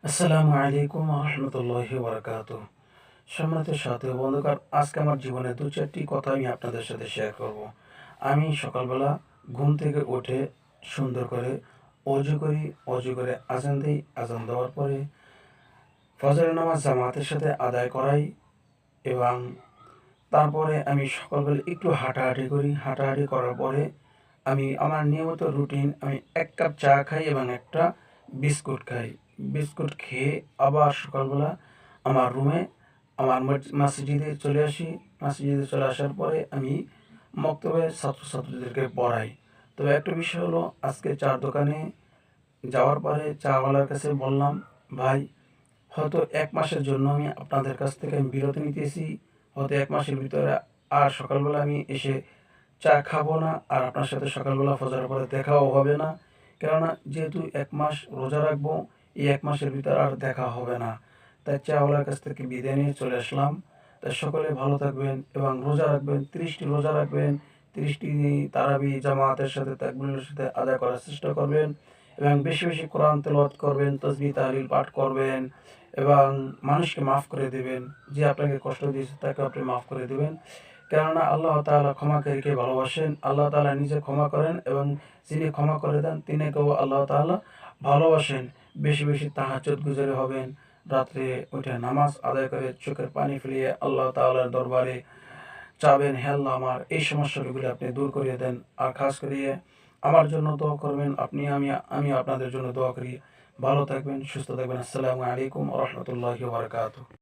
আসসালামু আলাইকুম রহমতুল্লাহি বারাকাতুহ। সম্মানিত সাথী ও বন্ধুগণ, আজকে আমার জীবনে দু চারটি কথা আমি আপনাদের সাথে শেয়ার করব। আমি সকালবেলা ঘুম থেকে উঠে সুন্দর করে অজু করি। অজু করে আজান দিই। আজান দেওয়ার পরে ফজরের নামাজ জামাতের সাথে আদায় করাই এবং তারপরে আমি সকালবেলা একটু হাঁটাহাঁটি করি। হাঁটাহাঁটি করার পরে আমি আমার নিয়মিত রুটিন, আমি ১ কাপ চা খাই এবং একটা বিস্কুট খাই। বিস্কুট খেয়ে আবার সকালবেলা আমার রুমে আমার মসজিদে চলে আসি। মসজিদে চলে আসার পরে আমি মক্তবে ছাত্রছাত্রীদেরকে পড়াই। তবে একটা বিষয় হলো, আজকে চার দোকানে যাওয়ার পরে চাওয়ালার কাছে বললাম, ভাই, হয়তো ১ মাসের জন্য আমি আপনাদের কাছ থেকে আমি বিরতি নিতেছি। হয়তো ১ মাসের ভিতরে আর সকালবেলা আমি এসে চা খাবো না, আর আপনার সাথে সকালবেলা ফজরের পরে দেখাও হবে না। কেননা যেহেতু ১ মাস রোজা রাখবো, এই ১ মাসের ভিতরে আর দেখা হবে না। তাই চাওয়ালার কাছ থেকে বিদায় নিয়ে চলে আসলাম। তাই সকলে ভালো থাকবেন এবং রোজা রাখবেন, ৩০টি রোজা রাখবেন, ৩০টি তারাবি জামাতের সাথে তাকবীরের সাথে আদায় করার চেষ্টা করবেন এবং বেশি বেশি কোরআন তেলাওয়াত করবেন, তাসবিহ তাহলিল পাঠ করবেন এবং মানুষকে মাফ করে দেবেন। যে আপনাকে কষ্ট দিয়েছে তাকে আপনি মাফ করে দেবেন। কেননা আল্লাহ তাআলা ক্ষমাকারীকে ভালোবাসেন। আল্লাহ তাআলা নিজে ক্ষমা করেন এবং যিনি ক্ষমা করে দেন তিনিকেও আল্লাহ তাআলা ভালোবাসেন। বেশি বেশি তাহাজ্জুদ গুজারি হবেন। রাত্রে উঠে নামাজ আদায় করে চোখের পানি ফেলিয়ে আল্লাহ তাআলার দরবারে চাবেন, হে আল্লাহ, আমার এই সমস্যাগুলি আপনি দূর করিয়ে দেন। আর খাস করিয়ে আমার জন্য দোয়া করবেন। আমি আপনাদের জন্য দোয়া করি। ভালো থাকবেন, সুস্থ থাকবেন। আসসালামু আলাইকুম ওয়া রাহমাতুল্লাহি ওয়া বারাকাতুহু।